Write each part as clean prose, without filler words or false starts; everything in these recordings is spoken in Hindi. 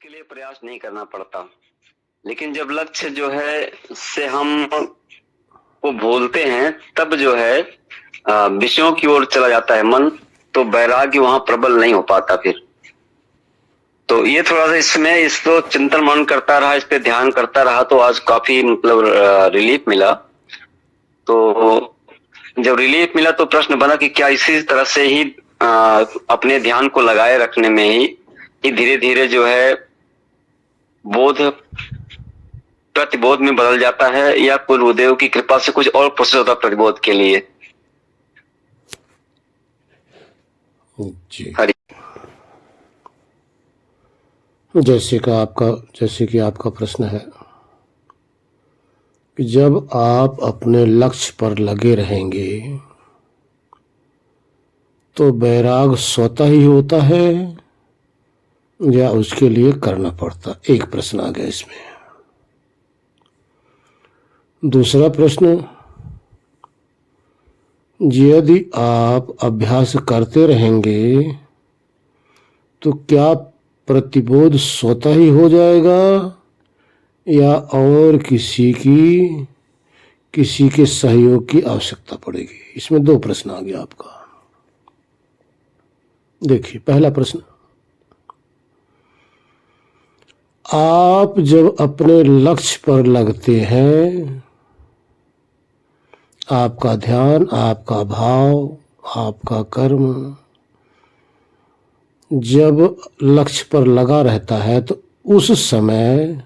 उसके लिए प्रयास नहीं करना पड़ता। लेकिन जब लक्ष्य जो है से हम को भूलते हैं, तब जो है विषयों की ओर चला जाता है मन, तो वैराग्य वहां प्रबल नहीं हो पाता फिर। तो ये थोड़ा सा इसमें इसको चिंतन मनन करता रहा, इस पे ध्यान करता रहा, तो आज काफी मतलब रिलीफ मिला। तो जब रिलीफ मिला तो प्रश्न बना कि क्या इसी तरह से ही अपने ध्यान को लगाए रखने में ही धीरे धीरे जो है बोध प्रतिबोध में बदल जाता है, या गुरुदेव की कृपा से कुछ और प्रोसेस होता प्रतिबोध के लिए। जी। हरि जैसे कि आपका प्रश्न है कि जब आप अपने लक्ष्य पर लगे रहेंगे तो वैराग स्वतः ही होता है या उसके लिए करना पड़ता? एक प्रश्न आ गया इसमें। दूसरा प्रश्न, यदि आप अभ्यास करते रहेंगे तो क्या प्रतिबोध स्वतः ही हो जाएगा या और किसी के सहयोग की आवश्यकता पड़ेगी? इसमें दो प्रश्न आ गया आपका। देखिए, पहला प्रश्न, आप जब अपने लक्ष्य पर लगते हैं, आपका ध्यान, आपका भाव, आपका कर्म जब लक्ष्य पर लगा रहता है तो उस समय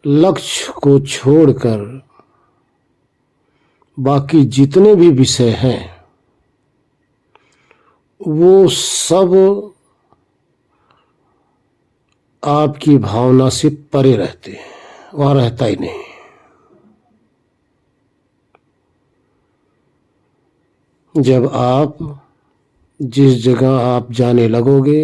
लक्ष्य को छोड़कर बाकी जितने भी विषय हैं वो सब आपकी भावना से परे रहते हैं, वहां रहता ही नहीं। जब आप जिस जगह आप जाने लगोगे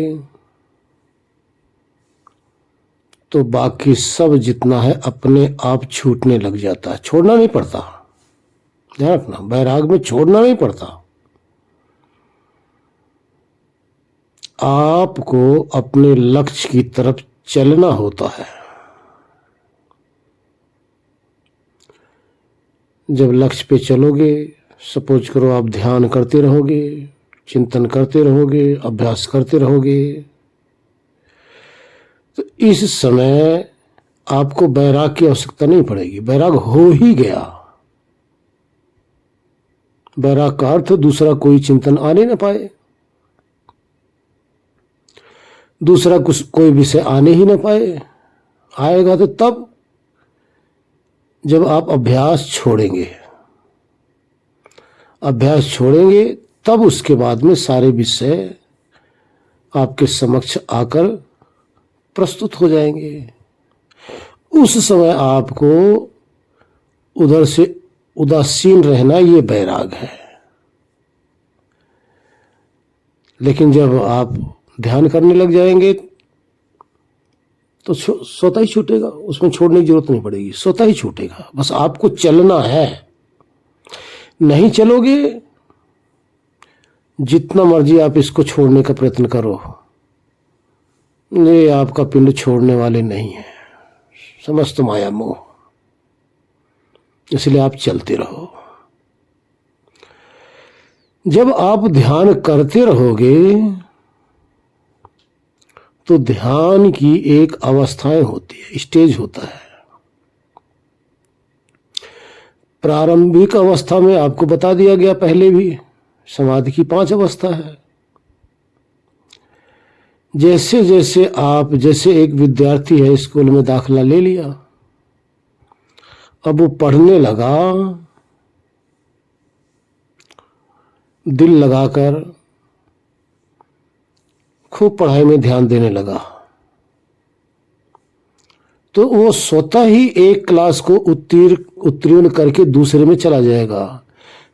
तो बाकी सब जितना है अपने आप छूटने लग जाता है, छोड़ना नहीं पड़ता। ध्यान रखना, वैराग में छोड़ना नहीं पड़ता, आपको अपने लक्ष्य की तरफ चलना होता है। जब लक्ष्य पे चलोगे, सपोज करो आप ध्यान करते रहोगे, चिंतन करते रहोगे, अभ्यास करते रहोगे, तो इस समय आपको वैराग की आवश्यकता नहीं पड़ेगी, वैराग हो ही गया। वैराग का अर्थ दूसरा कोई चिंतन आने न पाए, दूसरा कुछ कोई विषय आने ही न पाए। आएगा तो तब जब आप अभ्यास छोड़ेंगे, अभ्यास छोड़ेंगे तब उसके बाद में सारे विषय आपके समक्ष आकर प्रस्तुत हो जाएंगे। उस समय आपको उधर से उदासीन रहना, ये वैराग है। लेकिन जब आप ध्यान करने लग जाएंगे तो स्वतः ही छूटेगा, उसमें छोड़ने की जरूरत नहीं पड़ेगी, स्वतः ही छूटेगा। बस आपको चलना है। नहीं चलोगे, जितना मर्जी आप इसको छोड़ने का प्रयत्न करो, ये आपका पिंड छोड़ने वाले नहीं है, समस्त माया मोह। इसलिए आप चलते रहो। जब आप ध्यान करते रहोगे तो ध्यान की एक अवस्थाएं होती है, स्टेज होता है। प्रारंभिक अवस्था में आपको बता दिया गया पहले भी, समाधि की 5 अवस्था है। जैसे जैसे एक विद्यार्थी है, स्कूल में दाखिला ले लिया, अब वो पढ़ने लगा, दिल लगाकर खूब पढ़ाई में ध्यान देने लगा, तो वो स्वतः ही एक क्लास को उत्तीर्ण करके दूसरे में चला जाएगा,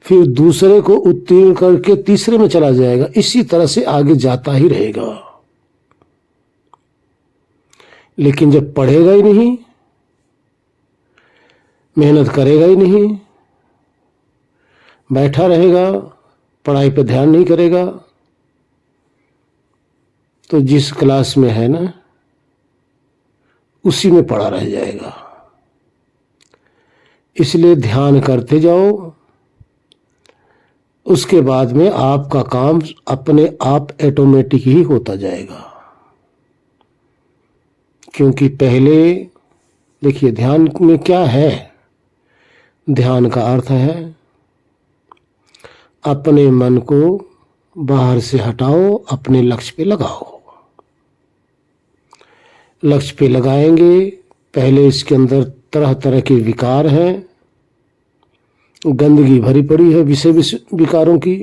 फिर दूसरे को उत्तीर्ण करके तीसरे में चला जाएगा। इसी तरह से आगे जाता ही रहेगा। लेकिन जब पढ़ेगा ही नहीं, मेहनत करेगा ही नहीं, बैठा रहेगा, पढ़ाई पे ध्यान नहीं करेगा, तो जिस क्लास में है ना उसी में पड़ा रह जाएगा। इसलिए ध्यान करते जाओ, उसके बाद में आपका काम अपने आप ऑटोमेटिक ही होता जाएगा। क्योंकि पहले देखिए ध्यान में क्या है। ध्यान का अर्थ है अपने मन को बाहर से हटाओ, अपने लक्ष्य पे लगाओ। लक्ष्य पे लगाएंगे, पहले इसके अंदर तरह तरह के विकार हैं, गंदगी भरी पड़ी है विषय विकारों की।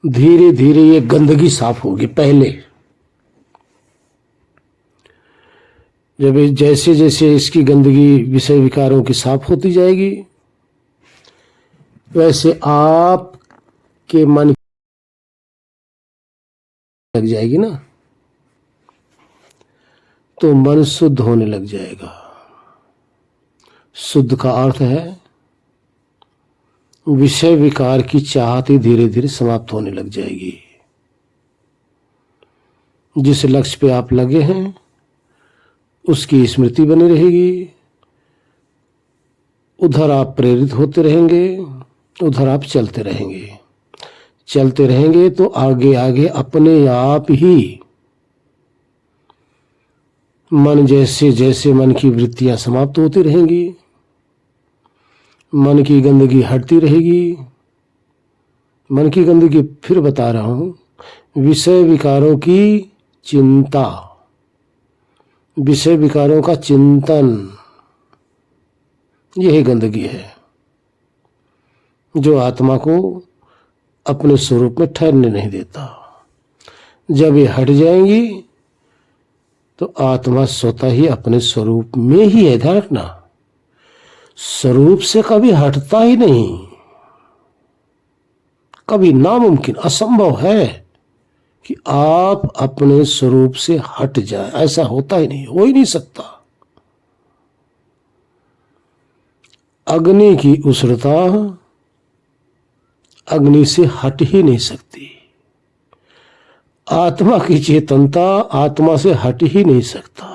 धीरे धीरे ये गंदगी साफ होगी। पहले जब जैसे जैसे इसकी गंदगी विषय विकारों की साफ होती जाएगी, वैसे आप के मन लग जाएगी ना, तो मन शुद्ध होने लग जाएगा। शुद्ध का अर्थ है विषय विकार की चाहत ही धीरे धीरे समाप्त होने लग जाएगी। जिस लक्ष्य पे आप लगे हैं उसकी स्मृति बनी रहेगी, उधर आप प्रेरित होते रहेंगे, उधर आप चलते रहेंगे। चलते रहेंगे तो आगे आगे अपने आप ही मन जैसे जैसे मन की वृत्तियां समाप्त होती रहेंगी, मन की गंदगी हटती रहेगी। मन की गंदगी फिर बता रहा हूं, विषय विकारों की चिंता, विषय विकारों का चिंतन, यही गंदगी है जो आत्मा को अपने स्वरूप में ठहरने नहीं देता। जब ये हट जाएंगी तो आत्मा स्वतः ही अपने स्वरूप में ही है। ध्यान रखना, स्वरूप से कभी हटता ही नहीं, कभी नामुमकिन, असंभव है कि आप अपने स्वरूप से हट जाए। ऐसा होता ही नहीं, हो ही नहीं सकता। अग्नि की उष्णता अग्नि से हट ही नहीं सकती, आत्मा की चेतनता आत्मा से हट ही नहीं सकता।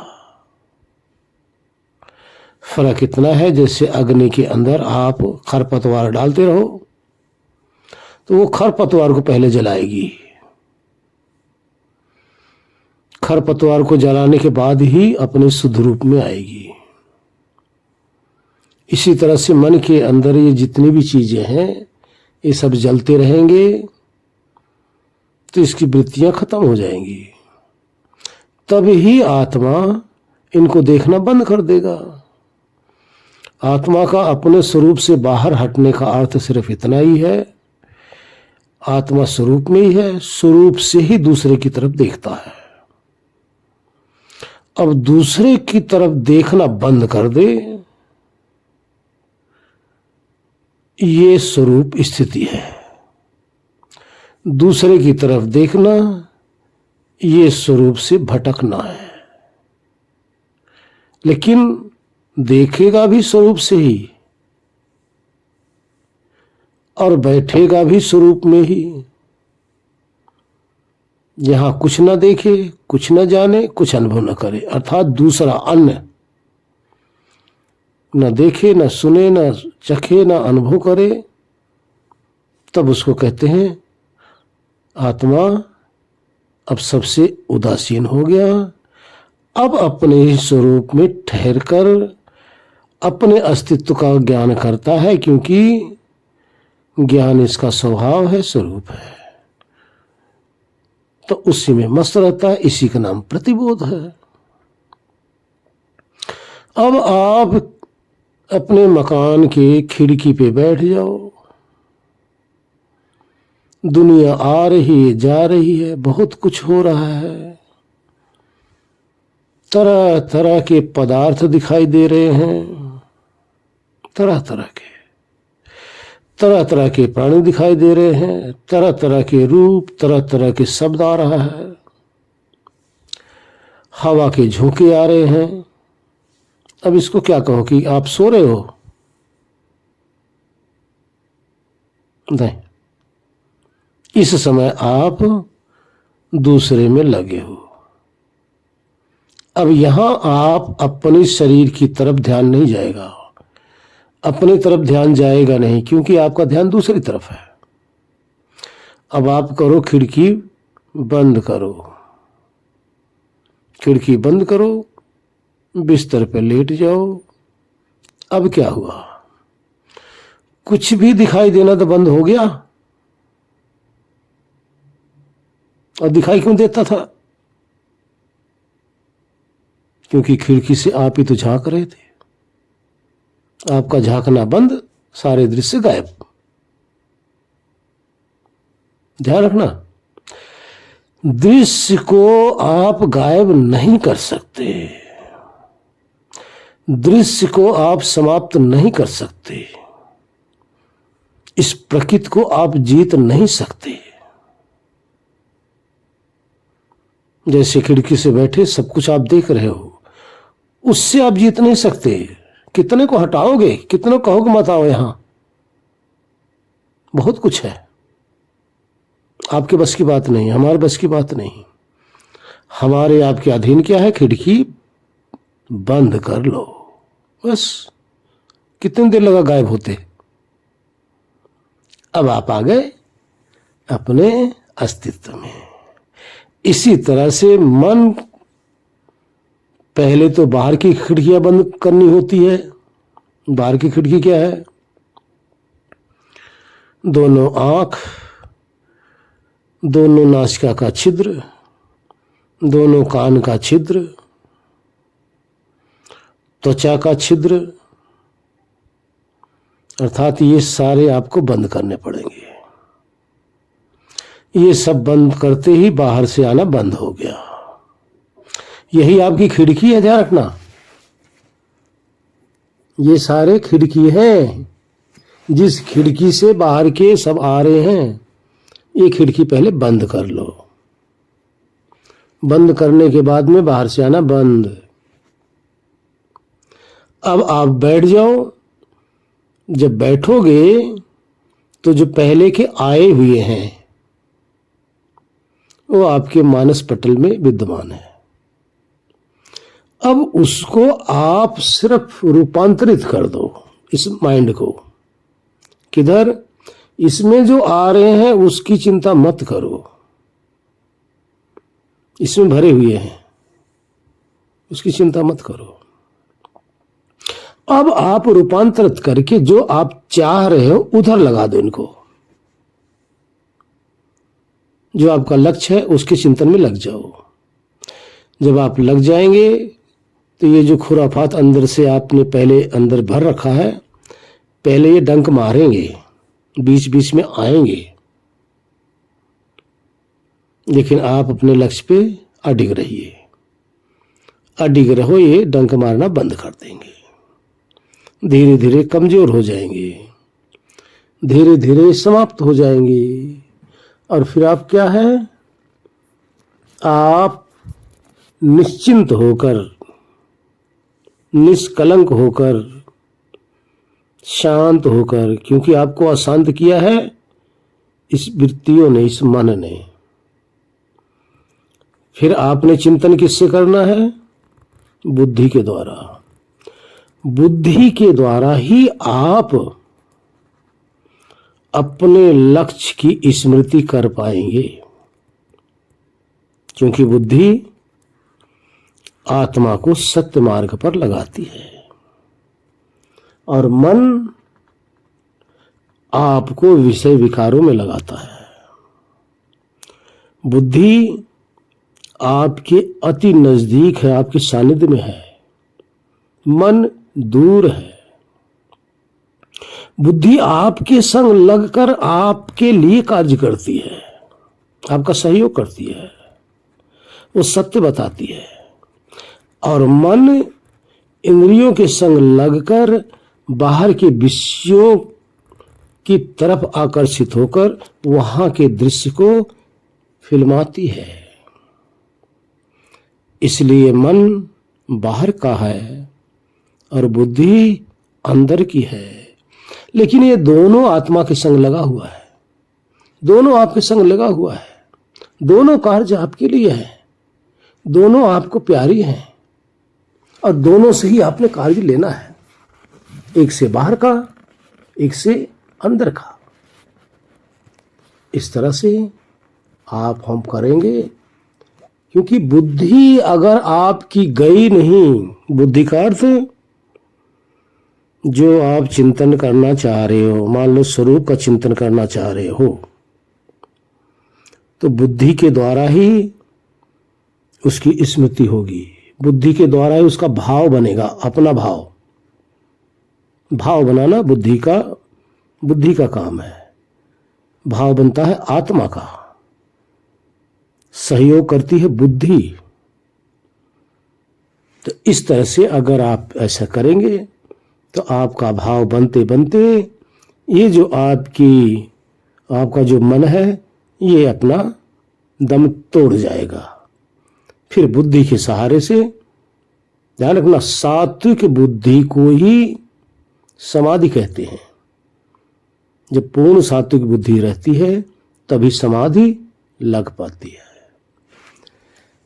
फर्क इतना है जैसे अग्नि के अंदर आप खरपतवार डालते रहो तो वो खरपतवार को पहले जलाएगी, खरपतवार को जलाने के बाद ही अपने शुद्ध रूप में आएगी। इसी तरह से मन के अंदर ये जितनी भी चीजें हैं ये सब जलते रहेंगे तो इसकी वृत्तियां खत्म हो जाएंगी। तब ही आत्मा इनको देखना बंद कर देगा। आत्मा का अपने स्वरूप से बाहर हटने का अर्थ सिर्फ इतना ही है, आत्मा स्वरूप में ही है, स्वरूप से ही दूसरे की तरफ देखता है। अब दूसरे की तरफ देखना बंद कर दे, ये स्वरूप स्थिति है। दूसरे की तरफ देखना ये स्वरूप से भटकना है। लेकिन देखेगा भी स्वरूप से ही और बैठेगा भी स्वरूप में ही। यहां कुछ न देखे, कुछ न जाने, कुछ अनुभव न करे, अर्थात दूसरा अन्य न देखे, न सुने, न चखे, न अनुभव करे, तब उसको कहते हैं आत्मा अब सबसे उदासीन हो गया। अब अपने स्वरूप में ठहरकर अपने अस्तित्व का ज्ञान करता है, क्योंकि ज्ञान इसका स्वभाव है, स्वरूप है, तो उसी में मस्त रहता है। इसी का नाम प्रतिबोध है। अब आप अपने मकान के खिड़की पे बैठ जाओ, दुनिया आ रही है, जा रही है, बहुत कुछ हो रहा है, तरह तरह के पदार्थ दिखाई दे रहे हैं, तरह तरह के प्राणी दिखाई दे रहे हैं, तरह तरह के रूप, तरह तरह के शब्द आ रहा है, हवा के झोंके आ रहे हैं। अब इसको क्या कहो कि आप सो रहे हो? नहीं, इस समय आप दूसरे में लगे हो। अब यहां आप अपने शरीर की तरफ ध्यान नहीं जाएगा, अपनी तरफ ध्यान जाएगा नहीं, क्योंकि आपका ध्यान दूसरी तरफ है। अब आप करो, खिड़की बंद करो, खिड़की बंद करो, बिस्तर पे लेट जाओ। अब क्या हुआ? कुछ भी दिखाई देना तो बंद हो गया। और दिखाई क्यों देता था? क्योंकि खिड़की से आप ही तो झांक रहे थे। आपका झांकना बंद, सारे दृश्य गायब। ध्यान रखना, दृश्य को आप गायब नहीं कर सकते, दृश्य को आप समाप्त नहीं कर सकते, इस प्रकृति को आप जीत नहीं सकते। जैसे खिड़की से बैठे सब कुछ आप देख रहे हो, उससे आप जीत नहीं सकते। कितने को हटाओगे, कितने कहोगे मत आओ यहां? बहुत कुछ है, आपके बस की बात नहीं, हमारे बस की बात नहीं। हमारे आपके अधीन क्या है? खिड़की बंद कर लो, बस। कितनी देर लगा गायब होते? अब आप आ गए अपने अस्तित्व में। इसी तरह से मन, पहले तो बाहर की खिड़कियां बंद करनी होती है। बाहर की खिड़की क्या है? दोनों आंख, दोनों नासिका का छिद्र, दोनों कान का छिद्र, त्वचा का छिद्र, अर्थात ये सारे आपको बंद करने पड़ेंगे। ये सब बंद करते ही बाहर से आना बंद हो गया। यही आपकी खिड़की है, ध्यान रखना। ये सारे खिड़की हैं, जिस खिड़की से बाहर के सब आ रहे हैं, ये खिड़की पहले बंद कर लो। बंद करने के बाद में बाहर से आना बंद। अब आप बैठ जाओ। जब बैठोगे तो जो पहले के आए हुए हैं वो आपके मानस पटल में विद्यमान है। अब उसको आप सिर्फ रूपांतरित कर दो, इस माइंड को। किधर? इसमें जो आ रहे हैं उसकी चिंता मत करो, इसमें भरे हुए हैं, उसकी चिंता मत करो। अब आप रूपांतरित करके जो आप चाह रहे हो उधर लगा दो इनको। जो आपका लक्ष्य है उसके चिंतन में लग जाओ। जब आप लग जाएंगे तो ये जो खुराफात अंदर से आपने पहले अंदर भर रखा है, पहले ये डंक मारेंगे, बीच बीच में आएंगे, लेकिन आप अपने लक्ष्य पे अडिग रहिए। अडिग रहो, ये डंक मारना बंद कर देंगे। धीरे धीरे कमजोर हो जाएंगे, धीरे धीरे समाप्त हो जाएंगे। और फिर आप क्या है? आप निश्चिंत होकर, निष्कलंक होकर, शांत होकर, क्योंकि आपको अशांत किया है इस वृत्तियों ने, इस मन ने। फिर आपने चिंतन किससे करना है? बुद्धि के द्वारा। बुद्धि के द्वारा ही आप अपने लक्ष्य की स्मृति कर पाएंगे, क्योंकि बुद्धि आत्मा को सत्य मार्ग पर लगाती है और मन आपको विषय विकारों में लगाता है। बुद्धि आपके अति नजदीक है, आपके सानिध्य में है, मन दूर है। बुद्धि आपके संग लगकर आपके लिए कार्य करती है, आपका सहयोग करती है, वो सत्य बताती है। और मन इंद्रियों के संग लगकर बाहर के विषयों की तरफ आकर्षित होकर वहां के दृश्य को फिल्माती है। इसलिए मन बाहर का है और बुद्धि अंदर की है। लेकिन ये दोनों आत्मा के संग लगा हुआ है, दोनों आपके संग लगा हुआ है। दोनों कार्य आपके लिए है, दोनों आपको प्यारी हैं और दोनों से ही आपने कार्य लेना है, एक से बाहर का, एक से अंदर का। इस तरह से आप हम करेंगे, क्योंकि बुद्धि अगर आपकी गई नहीं, बुद्धि का अर्थ जो आप चिंतन करना चाह रहे हो, मान लो स्वरूप का चिंतन करना चाह रहे हो, तो बुद्धि के द्वारा ही उसकी स्मृति होगी, बुद्धि के द्वारा ही उसका भाव बनेगा, अपना भाव। भाव बनाना बुद्धि का काम है। भाव बनता है आत्मा का, सहयोग करती है बुद्धि। तो इस तरह से अगर आप ऐसा करेंगे तो आपका भाव बनते बनते ये जो आपका जो मन है ये अपना दम तोड़ जाएगा। फिर बुद्धि के सहारे से, ध्यान रखना, सात्विक बुद्धि को ही समाधि कहते हैं। जब पूर्ण सात्विक बुद्धि रहती है तभी समाधि लग पाती है।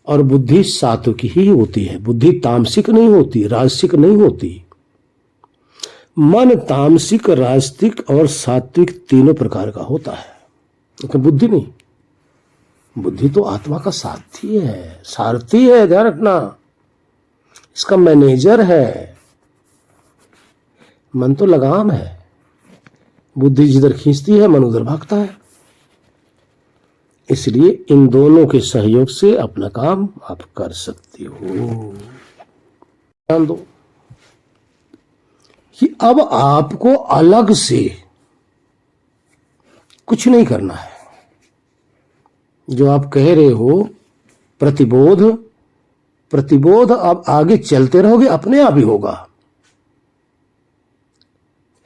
और बुद्धि सात्विक ही होती है, बुद्धि तामसिक नहीं होती, राजसिक नहीं होती। मन तामसिक, राजसिक और सात्विक तीनों प्रकार का होता है, लेकिन बुद्धि नहीं। बुद्धि तो आत्मा का साथी है, सारथी है, ध्यान रखना, इसका मैनेजर है। मन तो लगाम है, बुद्धि जिधर खींचती है मन उधर भागता है। इसलिए इन दोनों के सहयोग से अपना काम आप कर सकते हो। ध्यान दो कि अब आपको अलग से कुछ नहीं करना है। जो आप कह रहे हो प्रतिबोध अब आगे चलते रहोगे, अपने आप ही होगा।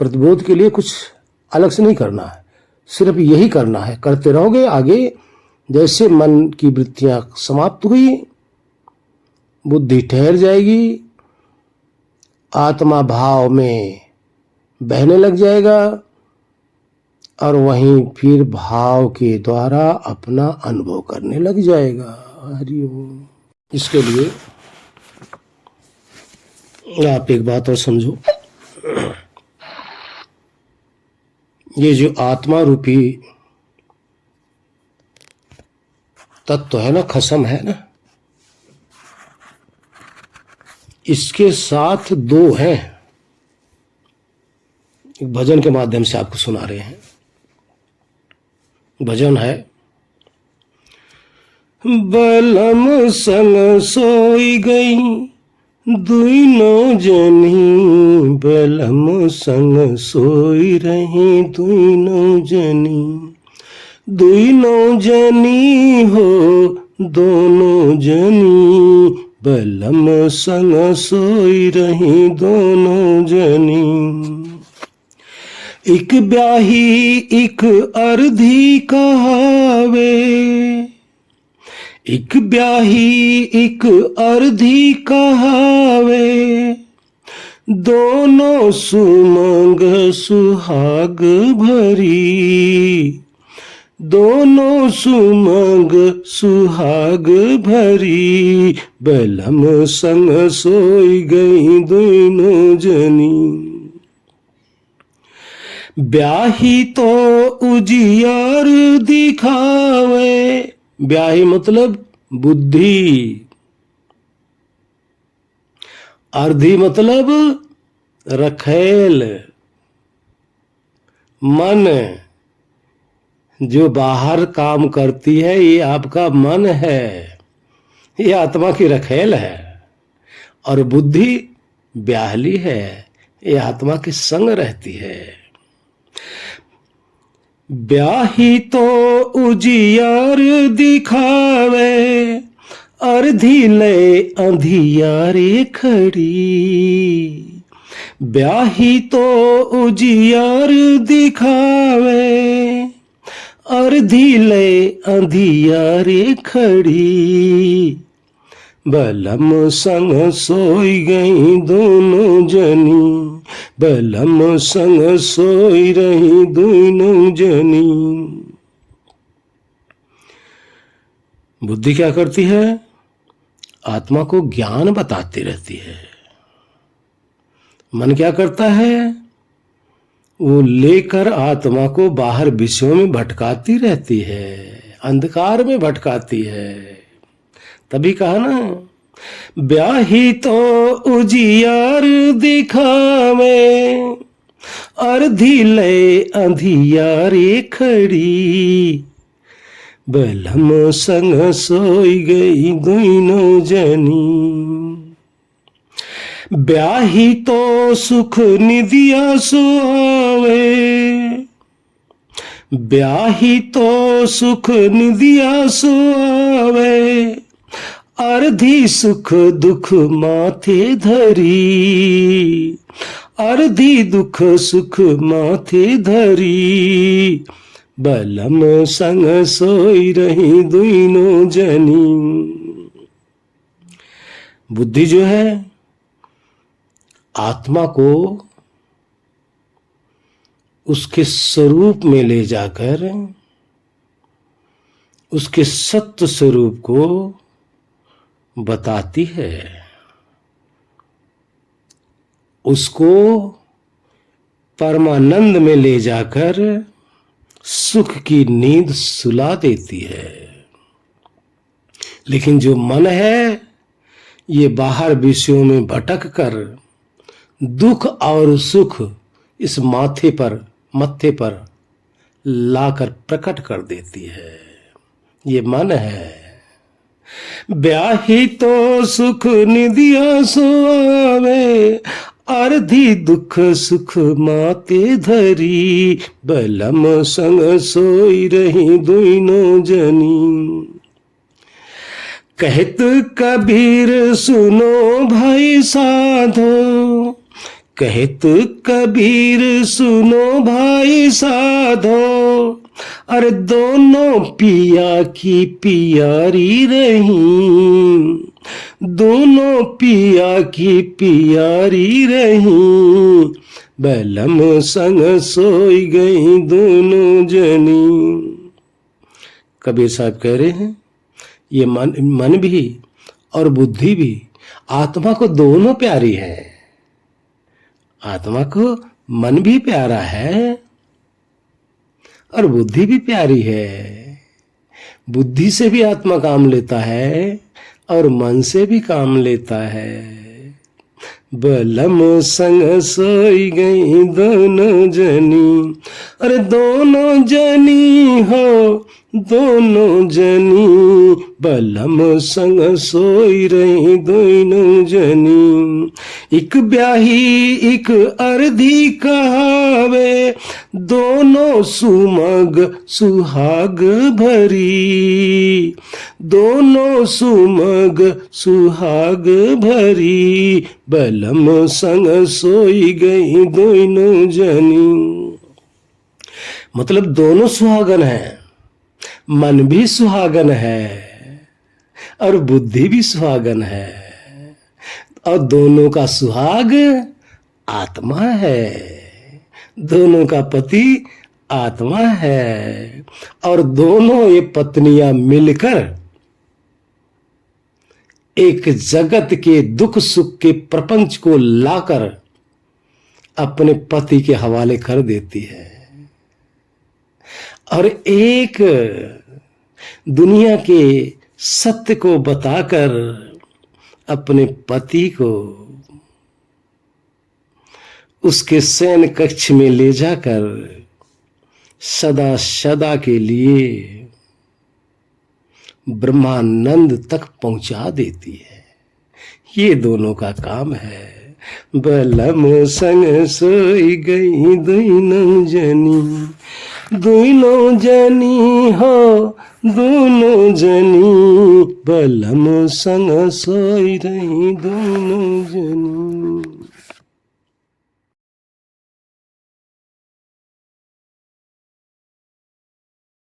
प्रतिबोध के लिए कुछ अलग से नहीं करना है, सिर्फ यही करना है, करते रहोगे आगे। जैसे मन की वृत्तियां समाप्त हुई, बुद्धि ठहर जाएगी, आत्मा भाव में बहने लग जाएगा और वहीं फिर भाव के द्वारा अपना अनुभव करने लग जाएगा। हरिओम। इसके लिए आप एक बात और समझो, ये जो आत्मा रूपी तत्व है ना, खसम है ना, इसके साथ दो हैं। एक भजन के माध्यम से आपको सुना रहे हैं। भजन है, बलम संग सोई गई दुइनो जनी, बलम संग सोई रही दुइनो जनी, दुइनो जनी हो दोनों जनी, बलम संग सोई रही दोनों जनी। एक ब्याही एक अर्धी कहावे, एक ब्याही एक अर्धी कहावे, दोनों सुमंग सुहाग भरी, दोनों सुमंग सुहाग भरी, बलम संग सोई गई दोनों जनी। ब्याही तो उजियार दिखावे, ब्याही मतलब बुद्धि, अर्धी मतलब रखेल, मन जो बाहर काम करती है ये आपका मन है, ये आत्मा की रखेल है। और बुद्धि ब्याहली है, ये आत्मा के संग रहती है। ब्याही तो उजियार दिखावे, अर्धी ले अंधियारे खड़ी, ब्याही तो उजियार दिखावे, अर्धी ले अंधियारे खड़ी, बलम संग सोई गई दोनों जनी, बलम संग सोई रही दोनों जनी। बुद्धि क्या करती है? आत्मा को ज्ञान बताती रहती है। मन क्या करता है? वो लेकर आत्मा को बाहर विषयों में भटकाती रहती है, अंधकार में भटकाती है। तभी कहा ना, ब्याही तो उजियार दिखावे, अर्धी ले अंधियारे खड़ी, बलम संग सोई गई दोनों जनी। ब्याही तो सुख निदिया सुआवे, ब्याही तो सुख निदिया सुआवे, अर्धी सुख दुख माथे धरी, अर्धी दुख सुख माथे धरी, बलम संग सोई रही दोनों जनी। बुद्धि जो है आत्मा को उसके स्वरूप में ले जाकर उसके सत्य स्वरूप को बताती है, उसको परमानंद में ले जाकर सुख की नींद सुला देती है। लेकिन जो मन है ये बाहर विषयों में भटक कर दुख और सुख इस मत्थे पर लाकर प्रकट कर देती है। ये मन है। ब्याही तो सुख निदिया सुआवे, अर्धी दुख सुख माते धरी, बलम संग सोई रही दोनों जनी। कहत कबीर सुनो भाई साधो, कहत कबीर सुनो भाई साधो, अरे दोनों पिया की पियारी रही, दोनों पिया की पियारी रही, बलम संग सोई गई दोनों जनी। कबीर साहब कह रहे हैं ये मन भी और बुद्धि भी आत्मा को दोनों प्यारी है। आत्मा को मन भी प्यारा है और बुद्धि भी प्यारी है। बुद्धि से भी आत्मा काम लेता है और मन से भी काम लेता है। बलम संग सोई गई दोनों जनी, अरे दोनों जनी हो दोनों जनी, बलम संग सोई रही दोनों जनी। एक ब्याही एक अर्धी कहावे, दोनों सुमग सुहाग भरी, दोनों सुमग सुहाग भरी, बलम संग सोई गई दोनों जनी। मतलब दोनों सुहागन है, मन भी सुहागन है और बुद्धि भी सुहागन है, और दोनों का सुहाग आत्मा है, दोनों का पति आत्मा है, और दोनों ये पत्नियां मिलकर एक जगत के दुख सुख के प्रपंच को लाकर अपने पति के हवाले कर देती है, और एक दुनिया के सत्य को बताकर अपने पति को उसके शयन कक्ष में ले जाकर सदा सदा के लिए ब्रह्मानंद तक पहुंचा देती है। ये दोनों का काम है। बलम संग सोई गई दोनों जनी, दोनों जनी हो दोनों जनी, बलम संग सोई रही दोनों जनी।